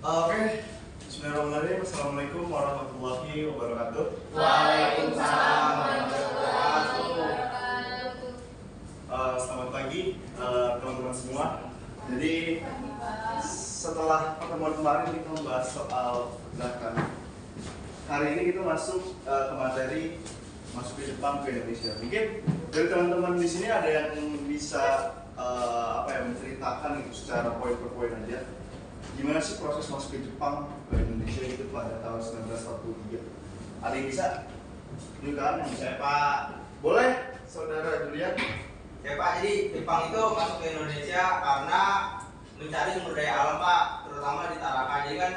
Oke, Bismillahirrahmanirrahim. Assalamualaikum warahmatullahi wabarakatuh. Waalaikumsalam warahmatullahi wabarakatuh. Selamat pagi teman-teman semua. Jadi setelah pertemuan kemarin kita membahas soal pergerakan, hari ini kita masuk ke materi masuk ke Jepang ke Indonesia. Mungkin dari teman-teman di sini ada yang bisa menceritakan itu secara poin per poin aja. Gimana sih proses masuk ke Jepang ke Indonesia itu pada tahun 1943? Ada yang bisa? Juga yang bisa Pak? Boleh, Saudara Julian? Ya Pak, jadi Jepang itu masuk ke Indonesia karena mencari sumber daya alam Pak, terutama di Tarakan. Jadi kan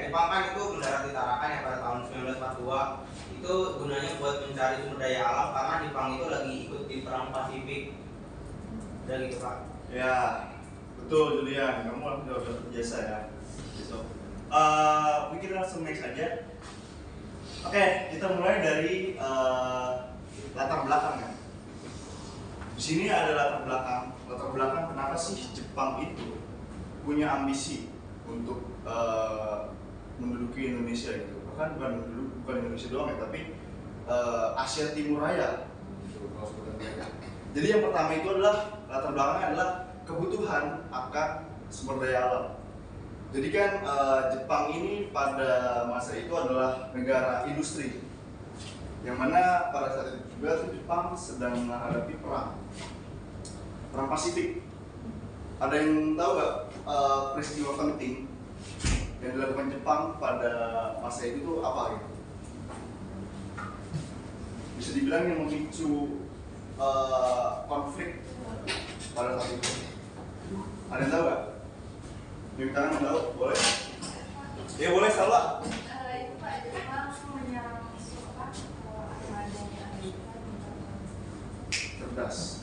Jepang kan itu mendarat di Tarakan ya pada tahun 1942. Itu gunanya buat mencari sumber daya alam karena Jepang itu lagi ikut di perang Pasifik. Dan gitu Pak. Ya, betul Julian, kamu udah terbiasa ya. So, mungkin langsung next aja. Oke, kita mulai dari latar belakang ya. Di sini ada latar belakang kenapa sih Jepang itu punya ambisi untuk menduduki Indonesia itu. Bahkan bukan Indonesia doang ya, tapi Asia Timur Raya. Kalau sebutan mereka. Jadi yang pertama itu adalah latar belakangnya adalah kebutuhan akan sumber daya alam. Jadi kan Jepang ini pada masa itu adalah negara industri, yang mana pada saat itu juga Jepang sedang menghadapi perang Pasifik. Ada yang tahu nggak peristiwa penting yang dilakukan Jepang pada masa itu tuh apa gitu? Bisa dibilang yang memicu konflik pada saat itu. Ada yang tahu nggak? Yang tangan tahu? Boleh? Ya boleh, salah. Itu Pak, Jepang menyerang armadanya Amerika. Cerdas.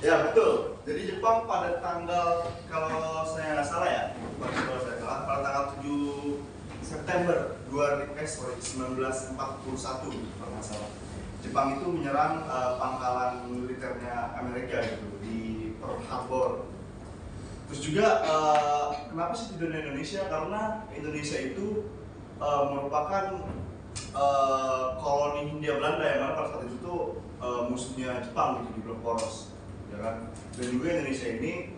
Ya betul. Jadi Jepang pada tanggal, kalau saya nggak salah ya, kalau saya salah, pada tanggal 7 September 1941 kalau nggak salah. Jepang itu menyerang pangkalan militernya Amerika gitu di Pearl Harbor. Terus juga kenapa sih tidak di Indonesia? Karena Indonesia itu merupakan koloni Hindia Belanda yang mana pada saat itu tuh musuhnya Jepang gitu di blok poros, ya kan? Dan juga Indonesia ini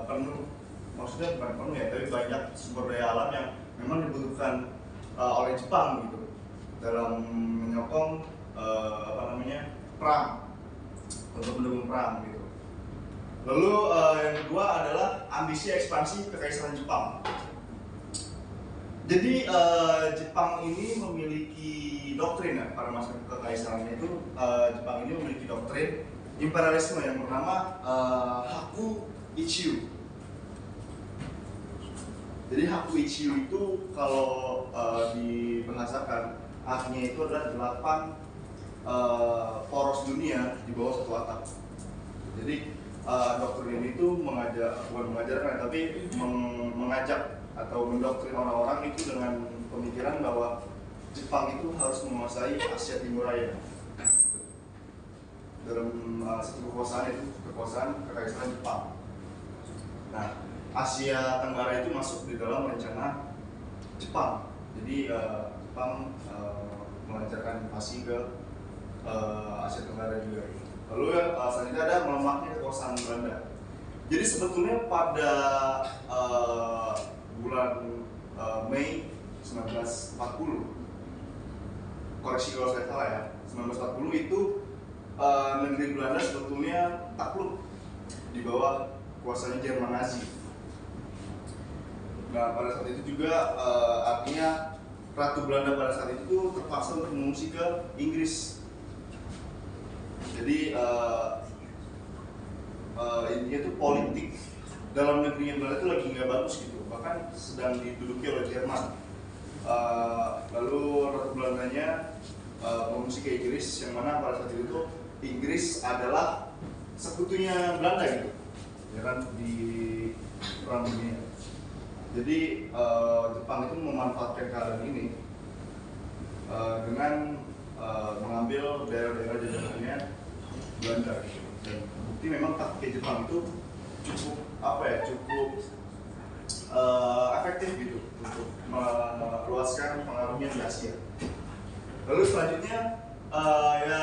penuh, maksudnya bukan penuh ya, tapi banyak sumber daya alam yang memang dibutuhkan oleh Jepang gitu dalam menyokong perang, untuk mendukung perang gitu. Lalu yang kedua adalah ambisi ekspansi kekaisaran Jepang. Jadi Jepang ini memiliki doktrin ya, pada masa kekaisarannya itu Jepang ini memiliki doktrin imperialisme yang bernama Haku Ichiu. Jadi Haku Ichiu itu kalau dibahasakan artinya itu adalah 8 poros dunia di bawah satu atap. Jadi doktrin ini itu bukan mengajarkan tapi mengajak atau mendoktrin orang-orang itu dengan pemikiran bahwa Jepang itu harus menguasai Asia Timur Raya. Dalam satu kekuasaan itu kekuasaan kekaisaran Jepang. Nah, Asia Tenggara itu masuk di dalam rencana Jepang. Jadi Jepang melancarkan invasi ke Asia Tenggara juga. Lalu selanjutnya ada melemahnya kekuasaan Belanda. Jadi sebetulnya pada bulan Mei 1940, koreksi kalau saya salah ya, 1940 itu negeri Belanda sebetulnya takluk di bawah kuasanya Jerman Nazi. Nah pada saat itu juga artinya Ratu Belanda pada saat itu terpaksa untuk mengungsi ke Inggris. Jadi intinya itu politik dalam negerinya Belanda itu lagi nggak bagus gitu, bahkan sedang diduduki oleh Jerman. Lalu Ratu Belandanya mengungsi ke Inggris, yang mana pada saat itu Inggris adalah sekutunya Belanda gitu, ya kan, di perang dunia. Jadi Jepang itu memanfaatkan keadaan ini dengan mengambil daerah-daerah jajahannya Belanda. Dan bukti memang taktik Jepang itu cukup efektif gitu untuk meluaskan pengaruhnya di Asia. Lalu selanjutnya ya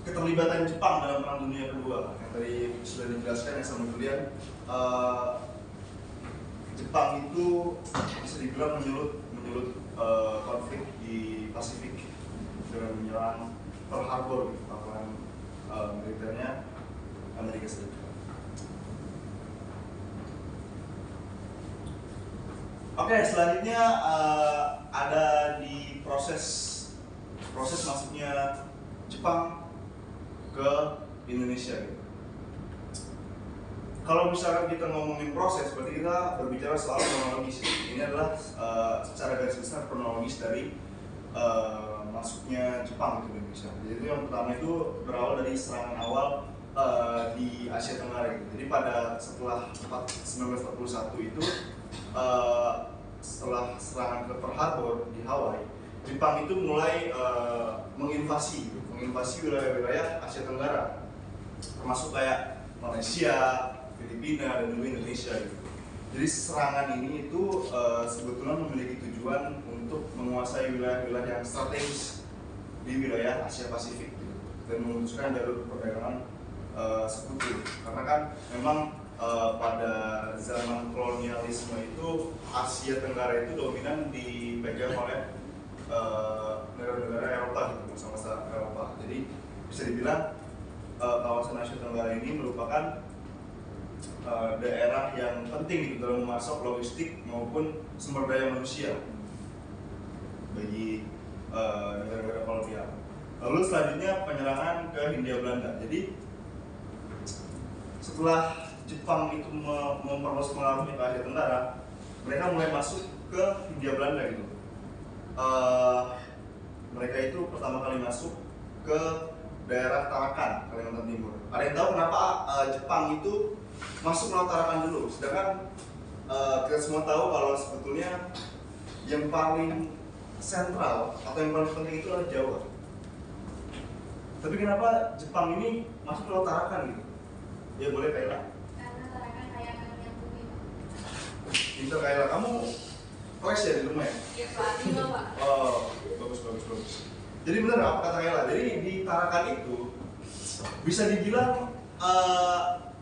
keterlibatan Jepang dalam Perang Dunia Kedua yang tadi sudah dijelaskan ya sama kalian. Jepang itu bisa dibilang menyulut konflik di Pasifik dengan menyerang Pearl Harbor, gitu, kapal militernya Amerika Serikat. Oke, selanjutnya ada di proses masuknya Jepang ke Indonesia. Gitu. Kalau misalkan kita ngomongin proses, berarti kita berbicara soal kronologis. Ini adalah secara garis besar kronologis dari masuknya Jepang ke Indonesia. Jadi yang pertama itu berawal dari serangan awal di Asia Tenggara. Gitu. Jadi pada setelah 1941 itu setelah serangan ke Pearl Harbor di Hawaii, Jepang itu mulai menginvasi wilayah-wilayah Asia Tenggara, termasuk kayak Malaysia, Filipina, dan juga Indonesia. Gitu. Jadi serangan ini itu sebetulnya memiliki tujuan untuk menguasai wilayah-wilayah yang strategis di wilayah Asia Pasifik gitu, dan memutuskan jalur perdagangan sekutu. Karena kan memang pada zaman kolonialisme itu Asia Tenggara itu dominan dipegang oleh negara-negara Eropa gitu, masa-masa Eropa. Jadi bisa dibilang kawasan Asia Tenggara ini merupakan daerah yang penting gitu dalam memasok logistik maupun sumber daya manusia bagi negara-negara kolonial. Lalu selanjutnya penyerangan ke Hindia Belanda. Jadi setelah Jepang itu memperluas pengaruhnya ke Asia Tenggara, mereka mulai masuk ke Hindia Belanda gitu. Mereka itu pertama kali masuk ke daerah Tarakan, Kalimantan Timur. Ada yang tahu kenapa Jepang itu masuk ke Tarakan dulu? Sedangkan kita semua tahu kalau sebetulnya yang paling sentral atau yang paling penting itu adalah Jawa. Tapi kenapa Jepang ini masuk ke Tarakan gitu? Ya boleh Kayla. Karena Tarakan kayak yang bumi. Pintar Kayla, kamu les ya di rumah ya? Iya Pak, iya Pak. Oh, bagus. Jadi benar apa kata Kayla? Jadi di Tarakan itu bisa dibilang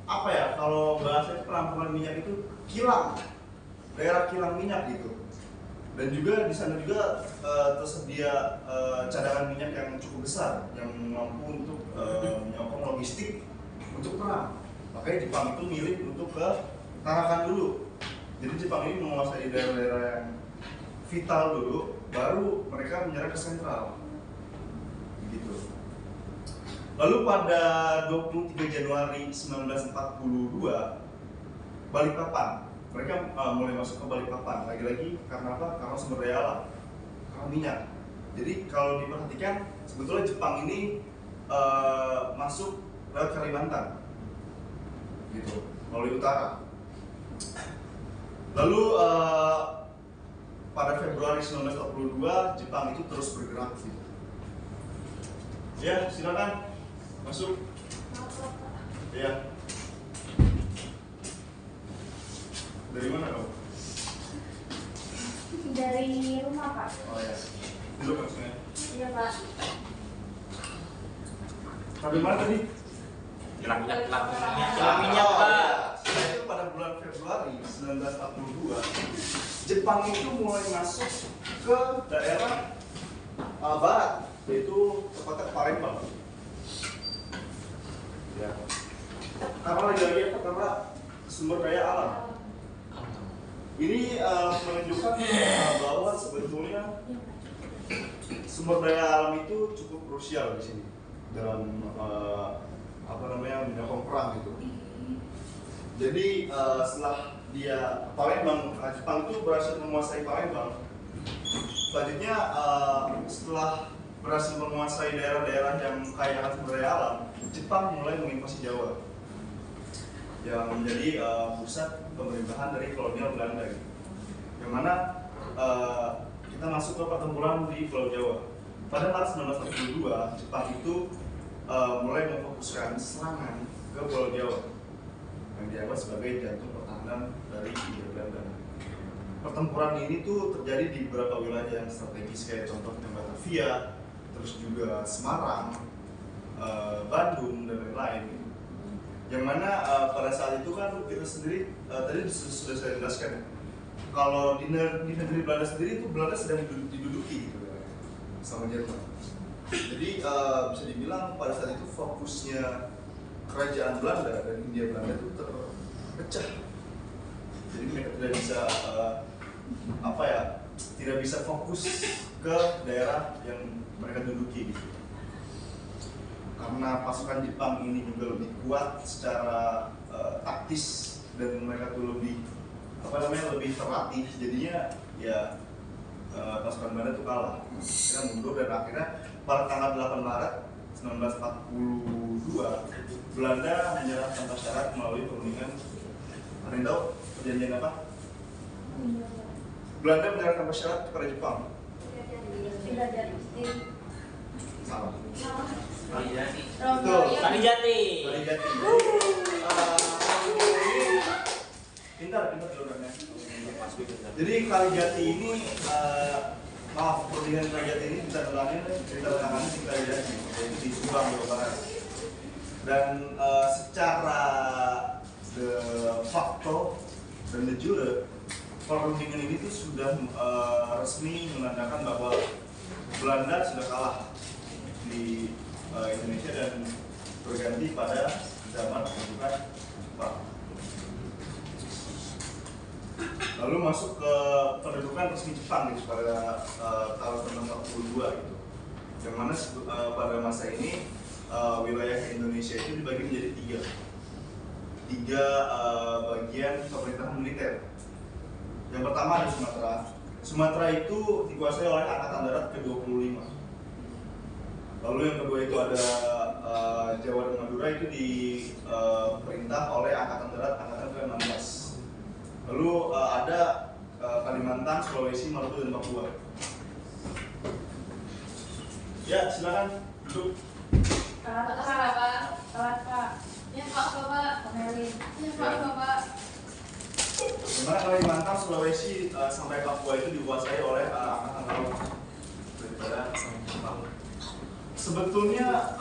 apa ya? Kalau bahasa penampungan minyak itu kilang, daerah kilang minyak gitu. Dan juga di sana juga tersedia cadangan minyak yang cukup besar yang mampu untuk menyokong logistik untuk perang. Makanya Jepang itu milih untuk ke Tarakan dulu. Jadi Jepang ini menguasai daerah-daerah yang vital dulu, baru mereka menyerang ke sentral. Begitu. Lalu pada 23 Januari 1942, Balikpapan, mereka mulai masuk ke Balikpapan. Lagi-lagi karena apa? Karena sumber daya alam, karena minyak. Jadi kalau diperhatikan, sebetulnya Jepang ini masuk lewat Kalimantan, gitu, melalui utara. Lalu pada Februari 1942 Jepang itu terus bergerak gitu. Ya, silakan masuk. Ya. Dari mana kamu? Dari rumah Pak. Oh ya. Duduk maksudnya. Iya Pak. Sampai mana tadi? Kilang minyak, Oh, ya. Setelah itu pada bulan Februari 1942, Jepang itu mulai masuk ke daerah barat, yaitu tepatnya Palembang. Ya. Karena lagi-lagi apa? Karena sumber daya alam. Ini menunjukkan bahwa sebetulnya sumber daya alam itu cukup krusial di sini dalam menyokong perang gitu. Jadi setelah dia Palembang, Jepang itu berhasil menguasai Palembang. Selanjutnya setelah berhasil menguasai daerah-daerah yang kaya akan sumber daya alam, Jepang mulai menginvasi Jawa yang menjadi pusat pemerintahan dari kolonial Belanda gitu. Yang mana kita masuk ke pertempuran di Pulau Jawa. Pada tahun 1942, Jepang itu mulai memfokuskan serangan ke Pulau Jawa yang dianggap sebagai jantung pertahanan dari Hindia Belanda. pertempuran ini tuh terjadi di beberapa wilayah yang strategis kayak contohnya Batavia, terus juga Semarang, Bandung dan lain-lain. Yang mana pada saat itu kan kita sendiri tadi sudah saya jelaskan, kalau di negeri Belanda sendiri itu Belanda sedang diduduki gitu sama Jerman. Jadi bisa dibilang pada saat itu fokusnya kerajaan Belanda dan Hindia Belanda itu terpecah. Jadi mereka tidak bisa tidak bisa fokus ke daerah yang mereka duduki gitu. Karena pasukan Jepang ini juga lebih kuat secara taktis dan mereka tuh lebih lebih terlatih, jadinya ya pasukan Belanda tuh kalah. Akhirnya mundur dan akhirnya pada tanggal 8 Maret 1942 Belanda menyerah tanpa syarat melalui perundingan. Ada yang tahu perjanjian apa? Belanda menyerah tanpa syarat kepada Jepang. Salah. Kalijati. Betul. Kalijati. Kalijati. Pintar jawabannya. Jadi Kalijati ini perundingan Kalijati ini ditandatangani di Kalijati, yaitu di Subang, Jawa Barat. Dan secara de facto dan de jure perundingan ini tuh sudah resmi menandakan bahwa Belanda sudah kalah di Indonesia dan berganti pada zaman pembentukan Jepang. Lalu masuk ke pendudukan resmi Jepang gitu, pada tahun 1942 gitu. Yang mana pada masa ini wilayah Indonesia itu dibagi menjadi tiga bagian pemerintahan militer. Yang pertama ada Sumatera. Sumatera itu dikuasai oleh Angkatan Darat ke-25. Lalu yang kedua itu ada Jawa dan Madura, itu diperintah oleh Angkatan Darat Angkatan ke-16. Lalu ada Kalimantan, Sulawesi, Maluku dan Papua. Ya, silakan duduk. Pak. Ya Pak Bapak. Ya Pak Bapak. Dimana Kalimantan, Sulawesi sampai Papua itu dikuasai oleh Angkatan Laut daripada Jepang. Sebetulnya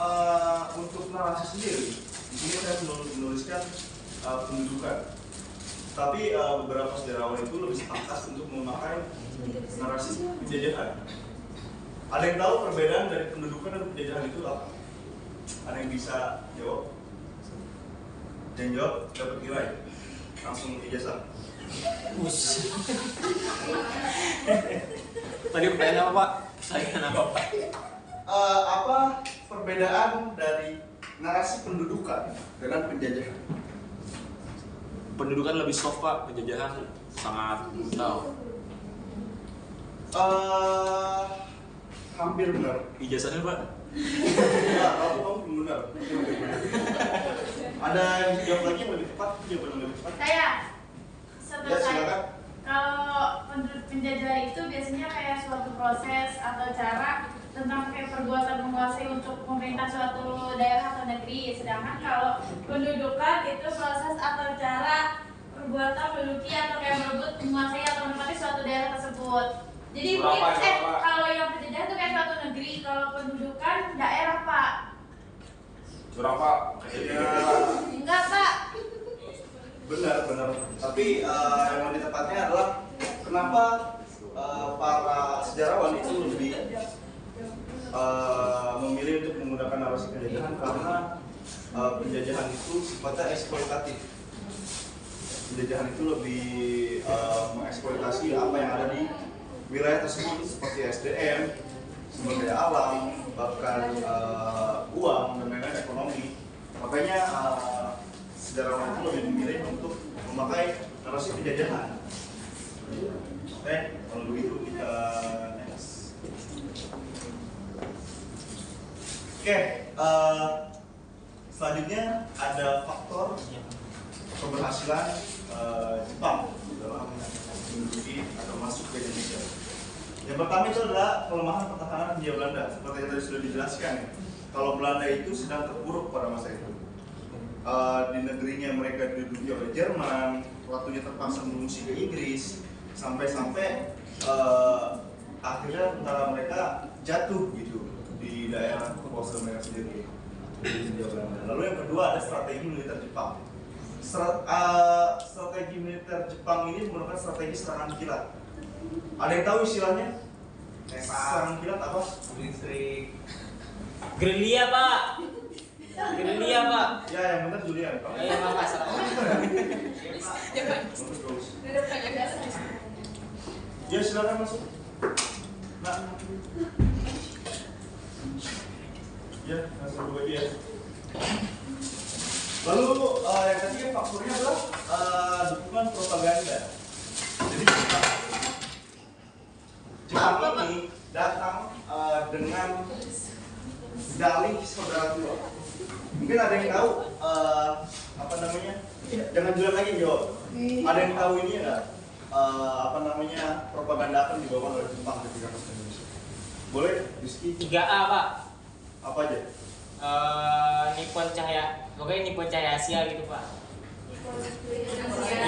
untuk narasi sendiri, di sini saya menuliskan pendudukan. Tapi beberapa sejarawan itu lebih sepakat untuk memakai narasi penjajahan. Ada yang tahu perbedaan dari pendudukan dan penjajahan itu apa? Ada yang bisa jawab? Yang jawab dapat nilai. Langsung ijazah. Tadi pertanyaan apa, Pak? Saya apa, Pak? Apa perbedaan dari narasi pendudukan dengan penjajahan? Pendudukan lebih soft, Pak. Penjajahan sangat brutal. Hampir benar. Ijazahnya, Pak? Ya, kamu belum benar. Ada yang jawab lagi yang lebih tepat? Jawaban yang lebih tepat? Saya. Ya, silakan. Kalau penjajahan itu biasanya kayak suatu proses atau cara tentang kayak perbuatan menguasai untuk memerintah suatu daerah atau negeri. Sedangkan kalau pendudukan itu proses atau cara perbuatan menduduki atau kayak merebut, menguasai atau menempati suatu daerah tersebut. Jadi mungkin kalau yang penjajahan itu kayak suatu negeri, kalau pendudukan daerah, Pak. Berapa? Enggak, Pak. Benar. Tapi yang lebih tepatnya adalah kenapa para sejarawan itu lebih memilih untuk menggunakan narasi penjajahan, karena penjajahan itu sifatnya eksploitatif. Penjajahan itu lebih mengeksploitasi apa yang ada di wilayah tersebut seperti SDM, sumber daya alam, bahkan uang dan lain-lain, ekonomi. Makanya sejarawan itu lebih memilih untuk memakai narasi penjajahan. Oke, kalau begitu kita next. Oke, selanjutnya ada faktor keberhasilan Jepang dalam menduduki atau masuk ke Indonesia. Yang pertama itu adalah pelemahan pertahanan Hindia Belanda. Seperti yang tadi sudah dijelaskan, kalau Belanda itu sedang terpuruk pada masa itu. Di negerinya mereka diduduki oleh Jerman, waktunya terpaksa mengungsi ke Inggris, sampai-sampai akhirnya tentara mereka jatuh gitu di daerah kekuasaan mereka sendiri di Hindia Belanda. Lalu yang kedua ada strategi militer Jepang. Strategi militer Jepang ini menggunakan strategi serangan kilat. Ada yang tahu istilahnya? Serangan kilat apa? Listrik. Gerilya pak. Gerilya pak. Ya yang benar Julian. Iya pak salah. Bagus. Ya silakan masuk. Nah. Ya, masuk dulu lagi ya. Lalu yang ketiga faktornya adalah dukungan propaganda. Jadi Jepang ini datang dengan dalih saudara tua. Mungkin ada yang tahu apa namanya? Jangan jual lagi jawab. Ada yang tahu ini enggak? Apa namanya? Propaganda akan dibawa oleh Jepang ketika masuk Indonesia. Boleh? Rizky? 3A pak. Apa aja? Nippon Cahaya. Pokoknya Nippon Cahaya Asia gitu pak.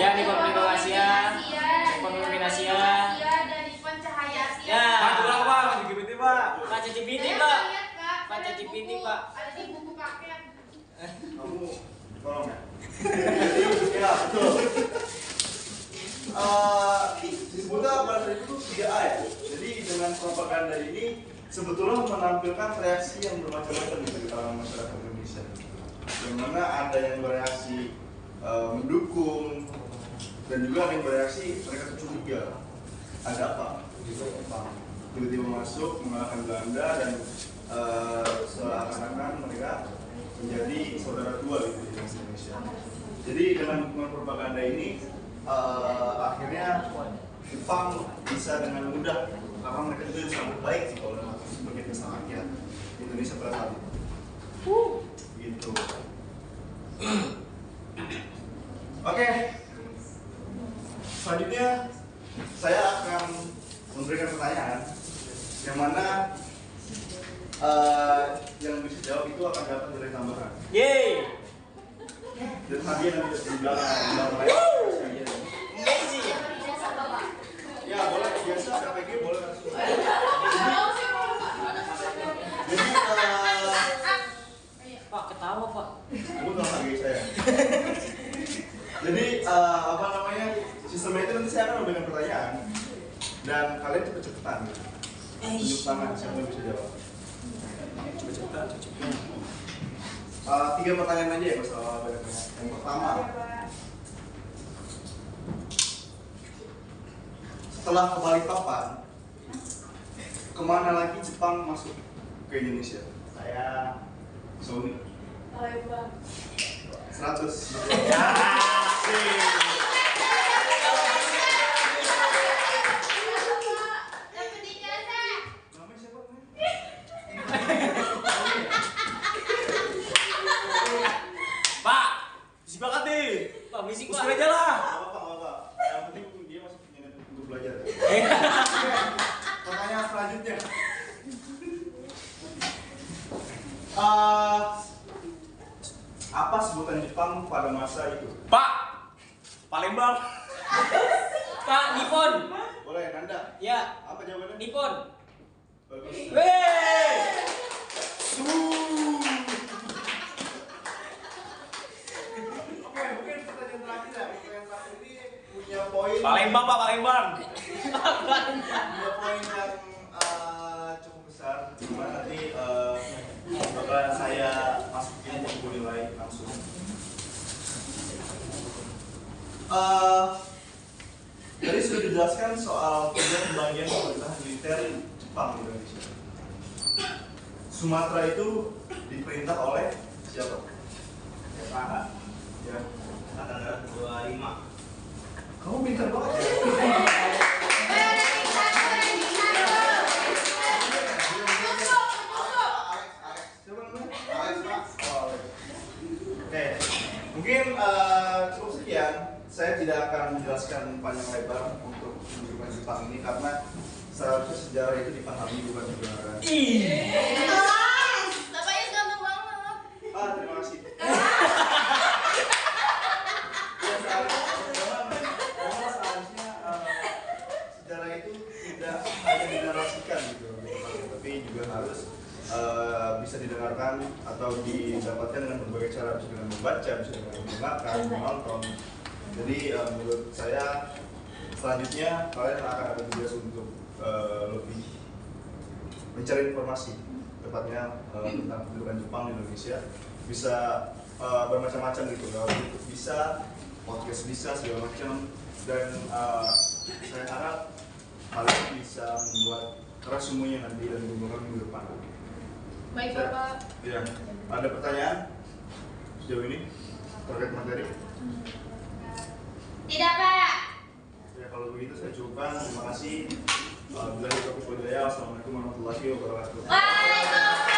Ya Nippon Asia. Nippon Asia. Dan Nippon Cahaya Asia. Ya. Pak, kurang pak, LGBT pak. Pak CCTV Saya pak. lihat, Kak. Pak Ada di CCTV buku- pak. Ada di buku paket. Kamu tolong ya. Ya betul. Disebutnya pada saat itu 3A ya. Jadi dengan propaganda ini sebetulnya menampilkan reaksi yang bermacam-macam gitu di kalangan masyarakat Indonesia. Yang mana ada yang bereaksi mendukung dan juga ada yang bereaksi mereka curiga. Ada apa? Tiba-tiba masuk mengalahkan Belanda dan seakan-akan mereka menjadi saudara tua gitu di Indonesia. Jadi dengan propaganda ini akhirnya Jepang bisa dengan mudah karena mereka juga disambut baik sih oleh sebagai pesta rakyat Indonesia pada saat itu. Gitu. Oke. Selanjutnya saya akan memberikan pertanyaan yang mana yang bisa jawab itu akan dapat nilai tambahan. Yeay. Dan hadiah nanti di belakang lain. Amazing. Ya boleh biasa KPG boleh langsung. Jadi Pak ketawa pak. aku nggak hargai saya. Jadi apa namanya sistemnya itu nanti saya akan memberikan pertanyaan dan kalian cepet-cepetan gitu. Tunjuk tangan siapa yang bisa jawab. Cepet-cepetan. 3 pertanyaan aja ya masalah banyaknya. Yang pertama, setelah ke Balikpapan, kemana lagi Jepang masuk ke Indonesia? Saya Sony 100. Dapat ijazah. Namanya siapa? Pak, bisik banget deh. Pak bisik Usir pak. aja lah. Gak apa-apa. Yang penting dia masuk penyanyi untuk belajar. Pertanyaan selanjutnya. Apa sebutan Jepang pada masa itu? Pak, Palembang. Pak Nippon. Boleh, Nanda. Ya Apa jawabannya? Nippon. Bagus. Wey. Oke, mungkin pertanyaan terakhir ya. Pertanyaan terakhir ini punya poin. Palembang pak, Palembang. Punya poin yang cukup besar. Cuma nanti bakalan saya masukin buku nilai langsung. Jadi sudah dijelaskan soal pembagian pemerintahan militer Jepang di Indonesia. Sumatera itu diperintah oleh siapa? Pak, Ya. Angkatan 25. Kamu pintar banget ya. Siapa namanya? Alex, Pak. Oh, oke, mungkin cukup sekian. Saya tidak akan menjelaskan panjang lebar untuk menunjukkan Jepang ini karena seharusnya sejarah itu dipahami bukan kebenaran. Bapaknya ganteng banget. Terima kasih. Ya, memang seharusnya juga harus bisa didengarkan atau didapatkan dengan berbagai cara, bisa dengan membaca, bisa dengan mendengarkan, menonton. Jadi menurut saya selanjutnya kalian akan ada tugas untuk lebih mencari informasi, tepatnya tentang kedudukan Jepang di Indonesia. Bisa bermacam-macam gitu, YouTube bisa, podcast bisa, segala macam. Dan saya harap kalian bisa membuat resume-nya nanti dan mengumpulkan minggu depan. Baik Bapak. Ya, ada pertanyaan sejauh ini terkait materi? Tidak Pak. Ya, kalau begitu saya cukupkan. Terima kasih. Bila itu budaya. Assalamualaikum warahmatullahi wabarakatuh. Waalaikumsalam.